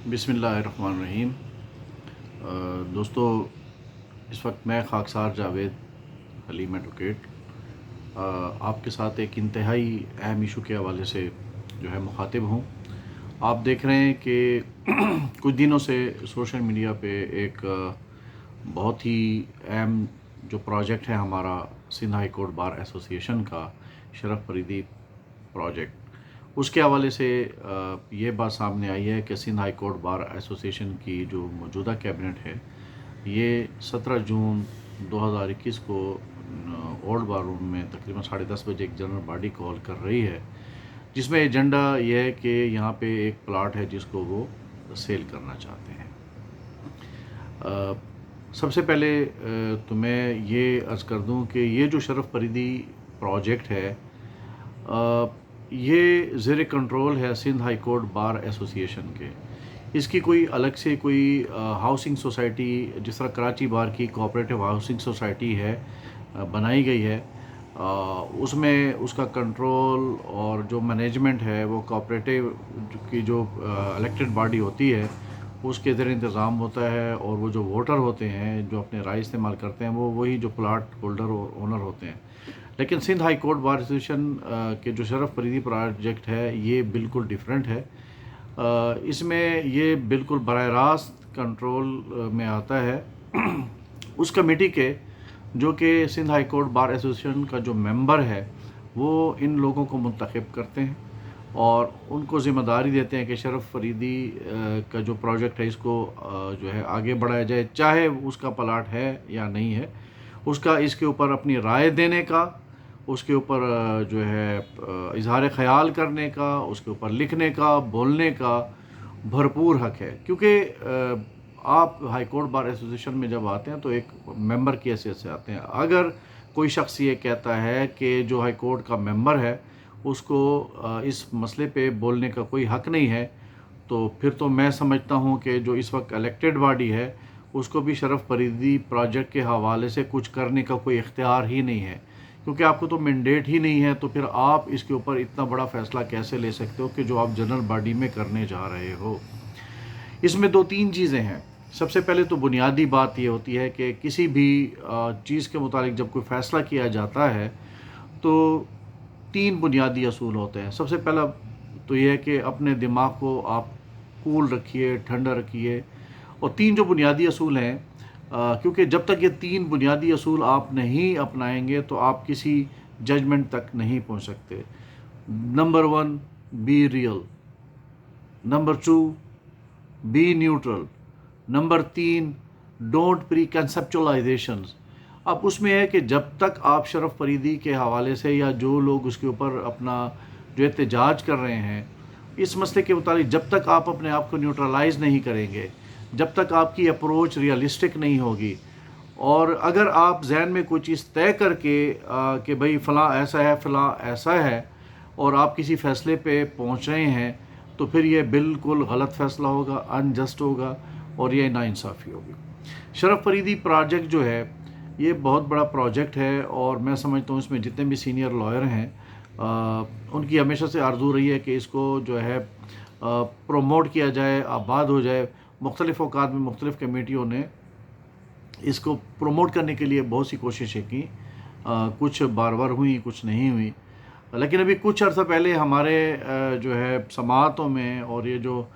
बिस्मिल्लाहिर्रहमानिर्रहीम। दोस्तों, इस वक्त मैं खाकसार जावेद हलीम एडवोकेट आपके साथ एक इंतहाई अहम इशू के हवाले से जो है मुखातिब हूँ। आप देख रहे हैं कि कुछ दिनों से सोशल मीडिया पे एक बहुत ही अहम जो प्रोजेक्ट है हमारा Sindh high court bar association का शरफ फरीदी प्रोजेक्ट, उसके हवाले से ये बात सामने आई है कि Sindh high court bar association की जो मौजूदा कैबिनेट है, ये 17 जून 2021 को ओल्ड बार रूम में तकरीबन 10:30 बजे एक जनरल बॉडी कॉल कर रही है, जिसमें एजेंडा ये है कि यहाँ पे एक प्लाट है जिसको वो सेल करना चाहते हैं। सबसे पहले तो मैं ये अर्ज़ कर दूँ कि ये जो शरफ फरीदी प्रोजेक्ट है, ये ज़ेर कंट्रोल है Sindh high court bar association के। इसकी कोई अलग से कोई हाउसिंग सोसाइटी, जिस तरह कराची बार की कोऑपरेटिव हाउसिंग सोसाइटी है, बनाई गई है, उसमें उसका कंट्रोल और जो मैनेजमेंट है वो कोऑपरेटिव की जो इलेक्टेड बॉडी होती है उसके ज़रिए इंतज़ाम होता है, और वो जो वोटर होते हैं जो अपने राय इस्तेमाल करते हैं वो वही जो प्लाट होल्डर और ओनर होते हैं। लेकिन Sindh high court bar association के जो शरफ फरीदी प्रोजेक्ट है ये बिल्कुल डिफरेंट है। इसमें ये बिल्कुल बराह रास्त कंट्रोल में आता है उस कमेटी के जो कि Sindh high court bar association का जो मेंबर है वो इन लोगों को मुंतखब करते हैं और उनको ज़िम्मेदारी देते हैं कि शरफ फरीदी का जो प्रोजेक्ट है इसको जो है आगे बढ़ाया जाए, चाहे उसका प्लाट है या नहीं है, उसका इसके ऊपर अपनी राय देने का, उसके ऊपर जो है इजहार ख़याल करने का, उसके ऊपर लिखने का, बोलने का भरपूर हक़ है। क्योंकि आप हाई कोर्ट बार एसोसिएशन में जब आते हैं तो एक मेंबर की हैसियत से आते हैं। अगर कोई शख्स ये कहता है कि जो हाई कोर्ट का मेंबर है उसको इस मसले पे बोलने का कोई हक़ नहीं है, तो फिर तो मैं समझता हूँ कि जो इस वक्त इलेक्टेड बॉडी है उसको भी शरफ फरीदी प्रोजेक्ट के हवाले से कुछ करने का कोई इख्तियार ही नहीं है, क्योंकि आपको तो मैंडेट ही नहीं है। तो फिर आप इसके ऊपर इतना बड़ा फ़ैसला कैसे ले सकते हो कि जो आप जनरल बॉडी में करने जा रहे हो। इसमें 2-3 चीज़ें हैं। सबसे पहले तो बुनियादी बात ये होती है कि किसी भी चीज़ के मुतालिक जब कोई फ़ैसला किया जाता है तो 3 बुनियादी असूल होते हैं। सबसे पहला तो ये है कि अपने दिमाग को आप कूल रखिए, ठंडा रखिए, और 3 जो बुनियादी असूल हैं, क्योंकि जब तक ये 3 बुनियादी असूल आप नहीं अपनाएंगे तो आप किसी जजमेंट तक नहीं पहुंच सकते। Number 1, be real. Number 2, be neutral. Number 3, don't pre conceptualizations. अब उसमें है कि जब तक आप शरफ फरीदी के हवाले से या जो लोग उसके ऊपर अपना जो एहतजाज कर रहे हैं इस मसले के मुतालिक, जब तक आप अपने आप को न्यूट्रलाइज नहीं करेंगे, जब तक आपकी अप्रोच रियलिस्टिक नहीं होगी, और अगर आप जहन में कोई चीज़ तय करके कि भाई फ़लाँ ऐसा है, फ़लाँ ऐसा है, और आप किसी फ़ैसले पे पहुंच रहे हैं, तो फिर ये बिल्कुल गलत फ़ैसला होगा, अनजस्ट होगा, और ये नाइंसाफ़ी होगी। शरफ फरीदी प्रोजेक्ट जो है ये बहुत बड़ा प्रोजेक्ट है, और मैं समझता हूँ इसमें जितने भी सीनियर लॉयर हैं उनकी हमेशा से आरज़ू रही है कि इसको जो है प्रमोट किया जाए, आबाद हो जाए। मुख्तलिफ़ औक़ात में मुख्तलिफ़ कमेटियों ने इसको प्रमोट करने के लिए बहुत सी कोशिशें की, कुछ बार बार हुई, कुछ नहीं हुई। लेकिन अभी कुछ अर्सा पहले हमारे जो है समाअतों में और ये जो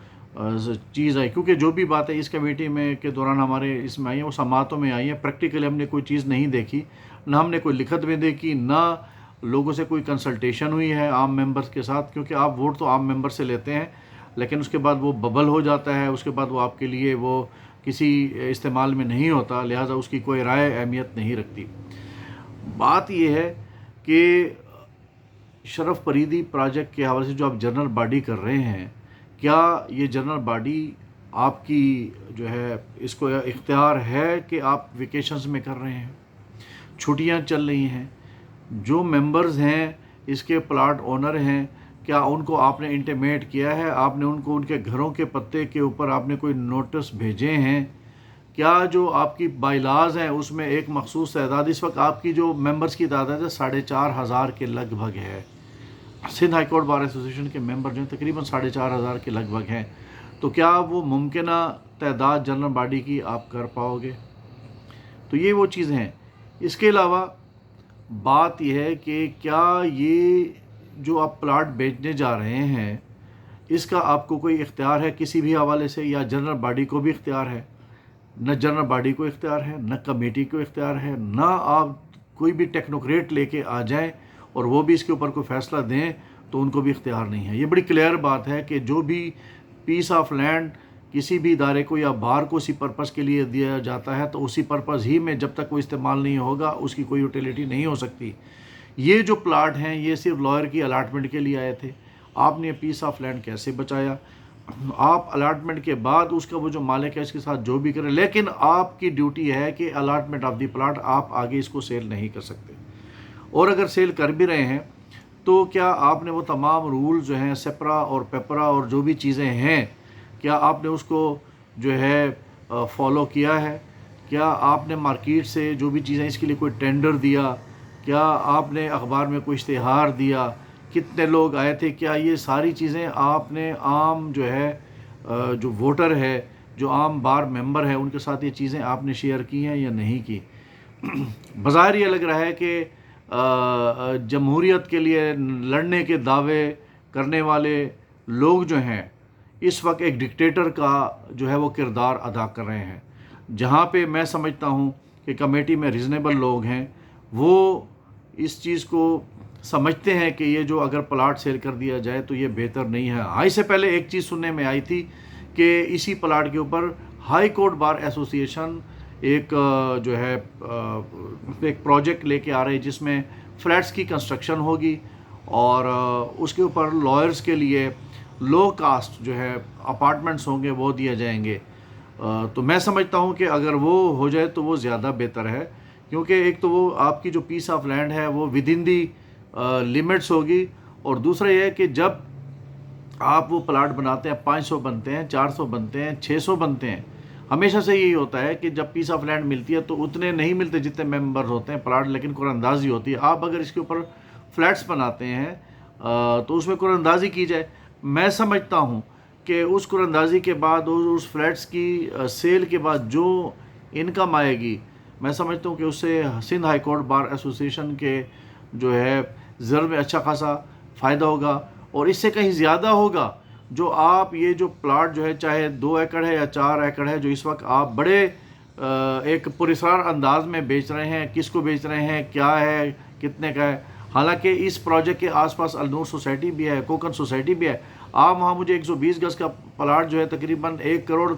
चीज़ आई, क्योंकि जो भी बात है इस कमेटी में के दौरान हमारे इसमें आई है वो समाअतों में आई है। प्रैक्टिकली हमने कोई चीज़ नहीं देखी, ना हमने कोई लिखत में देखी, ना लोगों से कोई कंसल्टेशन हुई है आम मेंबर्स के साथ, क्योंकि आप वोट तो आम मेंबर से लेते हैं लेकिन उसके बाद वो बबल हो जाता है, उसके बाद वो आपके लिए वो किसी इस्तेमाल में नहीं होता, लिहाजा उसकी कोई राय अहमियत नहीं रखती। बात यह है कि शरफ फरीदी प्रोजेक्ट के हवाले से जो आप जनरल बॉडी कर रहे हैं, क्या ये जनरल बॉडी आपकी जो है इसको इख्तियार है कि आप वेकेशंस में कर रहे हैं, छुट्टियां चल रही हैं, जो मेंबर्स हैं इसके प्लाट ओनर हैं, क्या उनको आपने इंटीमेट किया है, आपने उनको उनके घरों के पत्ते के ऊपर आपने कोई नोटिस भेजे हैं, क्या जो आपकी बाइलाज हैं उसमें एक मखसूस तादाद, इस वक्त आपकी जो मेंबर्स की तादाद है 4,500 के लगभग है। Sindh high court bar association के मेंबर जो हैं तकरीबन 4,500 के लगभग हैं। तो क्या वो मुमकिना तादाद जनरल बॉडी की आप कर पाओगे? तो ये वो चीज़ें हैं। इसके अलावा बात यह है कि क्या ये जो आप प्लाट बेचने जा रहे हैं, इसका आपको कोई इख्तियार है किसी भी हवाले से, या जनरल बॉडी को भी इख्तियार है? न जनरल बॉडी को इख्तियार है, न कमेटी को इख्तियार है, न आप कोई भी टेक्नोक्रेट लेके आ जाएं और वो भी इसके ऊपर कोई फ़ैसला दें तो उनको भी इख्तियार नहीं है। ये बड़ी क्लियर बात है कि जो भी पीस ऑफ लैंड किसी भी इदारे को या बाहर को उसी पर्पज़ के लिए दिया जाता है तो उसी पर्पज़ ही में जब तक वो इस्तेमाल नहीं होगा उसकी कोई यूटिलिटी नहीं हो सकती। ये जो प्लाट हैं ये सिर्फ लॉयर की अलाटमेंट के लिए आए थे। आपने पीस ऑफ लैंड कैसे बचाया? आप अलाटमेंट के बाद उसका वो जो मालिक है इसके साथ जो भी करें, लेकिन आपकी ड्यूटी है कि अलाटमेंट ऑफ द प्लाट आप आगे इसको सेल नहीं कर सकते। और अगर सेल कर भी रहे हैं तो क्या आपने वो तमाम रूल जो हैं सेपरा और पेपरा और जो भी चीज़ें हैं, क्या आपने उसको जो है फॉलो किया है? क्या आपने मार्केट से जो भी चीज़ें इसके लिए कोई टेंडर दिया? क्या आपने अखबार में कोई इश्तिहार दिया? कितने लोग आए थे? क्या ये सारी चीज़ें आपने आम जो है जो वोटर है, जो आम बार मेंबर है, उनके साथ ये चीज़ें आपने शेयर की हैं या नहीं की? बज़ाहिर ये लग रहा है कि जमहूरियत के लिए लड़ने के दावे करने वाले लोग जो हैं इस वक्त एक डिक्टेटर का जो है वो किरदार अदा कर रहे हैं। जहाँ पे मैं समझता हूँ कि कमेटी में रीज़नेबल लोग हैं, वो इस चीज़ को समझते हैं कि ये जो अगर प्लाट सेल कर दिया जाए तो ये बेहतर नहीं है। हाँ, इससे पहले एक चीज़ सुनने में आई थी कि इसी प्लाट के ऊपर हाई कोर्ट बार एसोसिएशन एक जो है एक प्रोजेक्ट लेके आ रहे हैं जिसमें फ्लैट्स की कंस्ट्रक्शन होगी और उसके ऊपर लॉयर्स के लिए लो कास्ट जो है अपार्टमेंट्स होंगे वो दिए जाएंगे। तो मैं समझता हूँ कि अगर वो हो जाए तो वो ज़्यादा बेहतर है, क्योंकि एक तो वो आपकी जो पीस ऑफ लैंड है वो विद इन दी लिमिट्स होगी, और दूसरा ये है कि जब आप वो प्लाट बनाते हैं 500 बनते हैं, 400 बनते हैं, 600 बनते हैं, हमेशा से यही होता है कि जब पीस ऑफ लैंड मिलती है तो उतने नहीं मिलते जितने मेंबर्स होते हैं प्लाट, लेकिन कुरानंदाजी होती है। आप अगर इसके ऊपर फ्लैट्स बनाते हैं तो उसमें कुरानंदाजी की जाए। मैं समझता हूँ कि उस कुरानंदाजी के बाद उस फ्लैट्स की सेल के बाद जो इनकम आएगी, मैं समझता हूँ कि उससे Sindh high court bar association के जो है ज़र में अच्छा खासा फ़ायदा होगा, और इससे कहीं ज़्यादा होगा। जो आप ये जो प्लाट जो है चाहे 2 एकड़ है या 4 एकड़ है, जो इस वक्त आप बड़े एक पुरस्कार अंदाज में बेच रहे हैं, किसको बेच रहे हैं, क्या है, कितने का है। हालांकि इस प्रोजेक्ट के आसपास अलनूर सोसाइटी भी है, कोकन सोसाइटी भी है। आप वहाँ मुझे 120 गज़ का प्लाट जो है तकरीबन 1 करोड़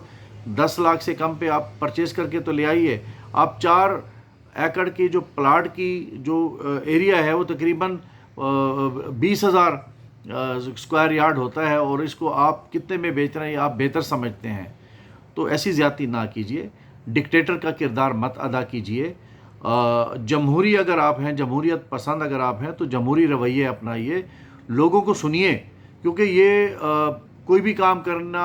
10 लाख से कम पे आप परचेज़ करके तो ले आइए। आप 4 एकड़ की जो प्लाट की जो एरिया है वो तकरीबन 20,000 स्क्वायर यार्ड होता है, और इसको आप कितने में बेच रहे हैं आप बेहतर समझते हैं। तो ऐसी ज़्यादती ना कीजिए, डिक्टेटर का किरदार मत अदा कीजिए। जमहूरी अगर आप हैं, जमहूरियत पसंद अगर आप हैं तो जमहूरी रवैये अपनाइए, लोगों को सुनिए, क्योंकि ये कोई भी काम करना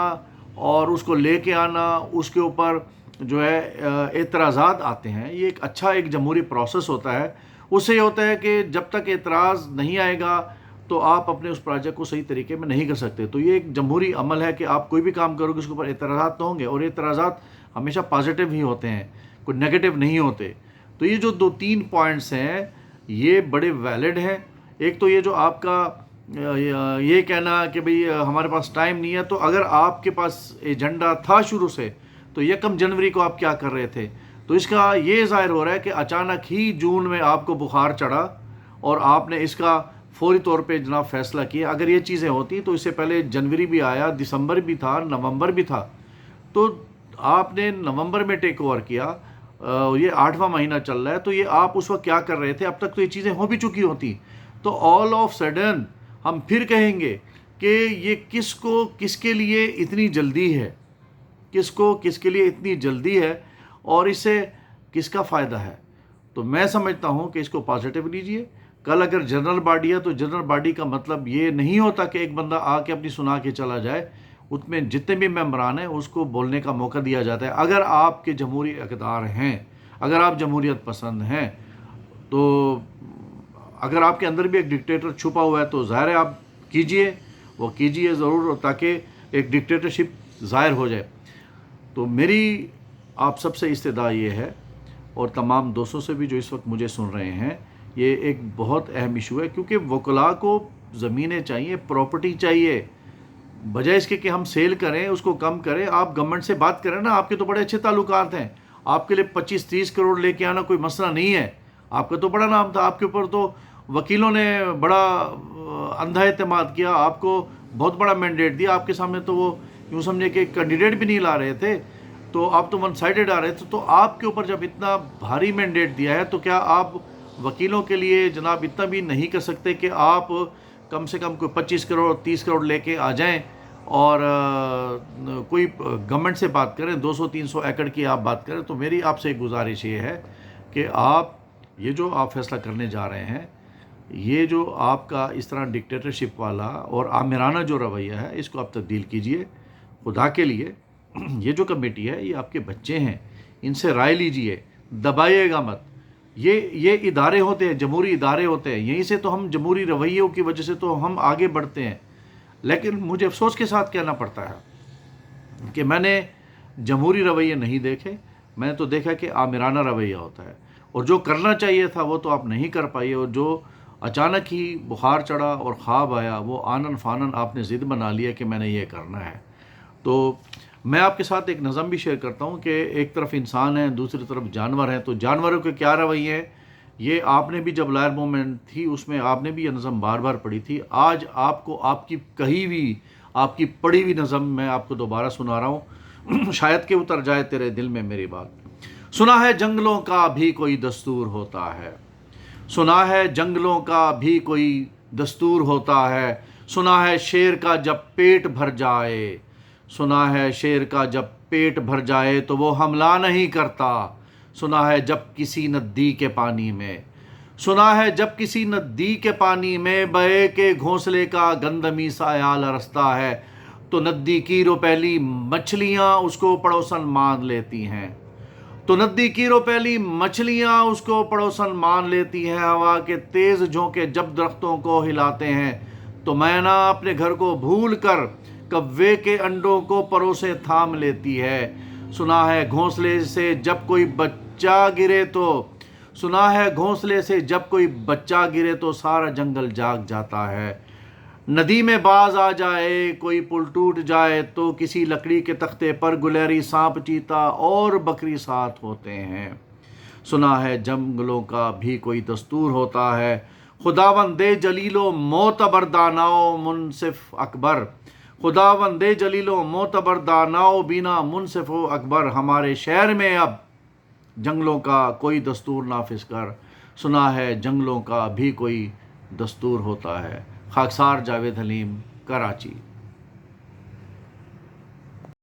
और उसको लेके आना, उसके ऊपर जो है एतराज़ात आते हैं, ये एक अच्छा एक जमहूरी प्रोसेस होता है। उससे ये होता है कि जब तक एतराज़ नहीं आएगा तो आप अपने उस प्रोजेक्ट को सही तरीके में नहीं कर सकते। तो ये एक जमहूरी अमल है कि आप कोई भी काम करोगे उसके ऊपर एतराज़ात तो होंगे, और एतराज़ात हमेशा पॉजिटिव ही होते हैं, कोई नेगेटिव नहीं होते। तो ये जो 2-3 पॉइंट्स हैं ये बड़े वैलिड हैं। एक तो ये जो आपका ये कहना कि भाई हमारे पास टाइम नहीं है, तो अगर आपके पास एजेंडा था शुरू से तो 1 जनवरी को आप क्या कर रहे थे? तो इसका ये ज़ाहिर हो रहा है कि अचानक ही जून में आपको बुखार चढ़ा और आपने इसका फौरी तौर पे जनाब फ़ैसला किया। अगर ये चीज़ें होती तो इससे पहले जनवरी भी आया, दिसंबर भी था, नवंबर भी था, तो आपने नवंबर में टेक ओवर किया। ये 8वां महीना चल रहा है, तो ये आप उस वक्त क्या कर रहे थे? अब तक तो ये चीज़ें हो भी चुकी होती। तो ऑल ऑफ सडन हम फिर कहेंगे कि ये किसको किसके लिए इतनी जल्दी है, किसको किसके लिए इतनी जल्दी है और इससे किसका फ़ायदा है? तो मैं समझता हूँ कि इसको पॉजिटिव लीजिए। कल अगर जनरल बॉडी है तो जनरल बॉडी का मतलब ये नहीं होता कि एक बंदा आके अपनी सुना के चला जाए। उसमें जितने भी मेंबरान हैं उसको बोलने का मौका दिया जाता है। अगर आपके जमहूरी इक़्तिदार हैं, अगर आप जमहूरियत पसंद हैं, तो अगर आपके अंदर भी एक डिक्टेटर छुपा हुआ है तो ज़ाहिर है आप कीजिए, वो कीजिए ज़रूर, ताकि एक डिक्टेटरशिप ظاہر ہو جائے. تو میری آپ سب سے استدعا یہ ہے، اور تمام دوستوں سے بھی جو اس وقت مجھے سن رہے ہیں، یہ ایک بہت اہم ایشو ہے، کیونکہ وکلاء کو زمینیں چاہیے، پراپرٹی چاہیے. بجائے اس کے کہ ہم سیل کریں، اس کو کم کریں، آپ گورنمنٹ سے بات کریں نا. آپ کے تو بڑے اچھے تعلقات ہیں، آپ کے لیے 25-30 کروڑ لے کے آنا کوئی مسئلہ نہیں ہے. آپ کا تو بڑا نام تھا، آپ کے اوپر تو وکیلوں نے بڑا اندھا اعتماد کیا، آپ کو بہت بڑا مینڈیٹ دیا. آپ کے سامنے تو وہ یوں سمجھے کہ کینڈیڈیٹ بھی نہیں لا رہے تھے، تو آپ تو ون سائیڈڈ آ رہے تھے. تو آپ کے اوپر جب اتنا بھاری مینڈیٹ دیا ہے، تو کیا آپ وکیلوں کے لیے جناب اتنا بھی نہیں کر سکتے کہ آپ کم سے کم کوئی 25 کروڑ 30 کروڑ لے کے آ جائیں اور کوئی گورنمنٹ سے بات کریں، 200-300 ایکڑ کی آپ بات کریں. تو میری آپ سے ایک گزارش یہ ہے کہ آپ یہ جو آپ فیصلہ کرنے جا رہے ہیں، یہ جو آپ کا اس طرح ڈکٹیٹرشپ والا اور آمرانہ جو رویہ ہے، اس کو آپ تبدیل کیجئے خدا کے لیے. یہ جو کمیٹی ہے، یہ آپ کے بچے ہیں، ان سے رائے لیجئے، دبائیے گا مت. یہ ادارے ہوتے ہیں، جمہوری ادارے ہوتے ہیں، یہیں سے تو ہم جمہوری رویوں کی وجہ سے تو ہم آگے بڑھتے ہیں. لیکن مجھے افسوس کے ساتھ کہنا پڑتا ہے کہ میں نے جمہوری رویے نہیں دیکھے، میں نے تو دیکھا کہ آمرانہ رویہ ہوتا ہے. اور جو کرنا چاہیے تھا وہ تو آپ نہیں کر پائے، اور جو اچانک ہی بخار چڑھا اور خواب آیا، وہ آنن فانن آپ نے ضد بنا لیا کہ میں نے یہ کرنا ہے. تو میں آپ کے ساتھ ایک نظم بھی شیئر کرتا ہوں کہ ایک طرف انسان ہیں، دوسری طرف جانور ہیں. تو جانوروں کے کیا رویے ہیں، یہ آپ نے بھی جب لائر موومنٹ تھی اس میں آپ نے بھی یہ نظم بار بار پڑھی تھی. آج آپ کو آپ کی کہی ہوئی، آپ کی پڑھی ہوئی نظم میں آپ کو دوبارہ سنا رہا ہوں، شاید کہ اتر جائے تیرے دل میں میری بات. سنا ہے جنگلوں کا بھی کوئی دستور ہوتا ہے، سنا ہے جنگلوں کا بھی کوئی دستور ہوتا ہے. سنا ہے شیر کا جب پیٹ بھر جائے، سنا ہے شیر کا جب پیٹ بھر جائے تو وہ حملہ نہیں کرتا. سنا ہے جب کسی ندی کے پانی میں، سنا ہے جب کسی ندی کے پانی میں بہے کے گھونسلے کا گندمی سایال رستا ہے، تو ندی کی روپیلی مچھلیاں اس کو پڑوسن مان لیتی ہیں. تو ندی کی روپیلی مچھلیاں اس کو پڑوسن مان لیتی ہیں. ہوا کے تیز جھونکے جب درختوں کو ہلاتے ہیں، تو مینا اپنے گھر کو بھول کر کوے کے انڈوں کو پروسے تھام لیتی ہے. سنا ہے گھونسلے سے جب کوئی بچہ گرے تو، سنا ہے گھونسلے سے جب کوئی بچہ گرے تو سارا جنگل جاگ جاتا ہے. ندی میں باز آ جائے، کوئی پل ٹوٹ جائے تو کسی لکڑی کے تختے پر گلیری، سانپ، چیتا اور بکری ساتھ ہوتے ہیں. سنا ہے جنگلوں کا بھی کوئی دستور ہوتا ہے. خداوند جلیل و معتبر دانا و منصف اکبر، خداوند جلیل و معتبر دانا و بینا منصف و اکبر، ہمارے شہر میں اب جنگلوں کا کوئی دستور نافذ کر. سنا ہے جنگلوں کا بھی کوئی دستور ہوتا ہے. خاکسار جاوید حلیم، کراچی.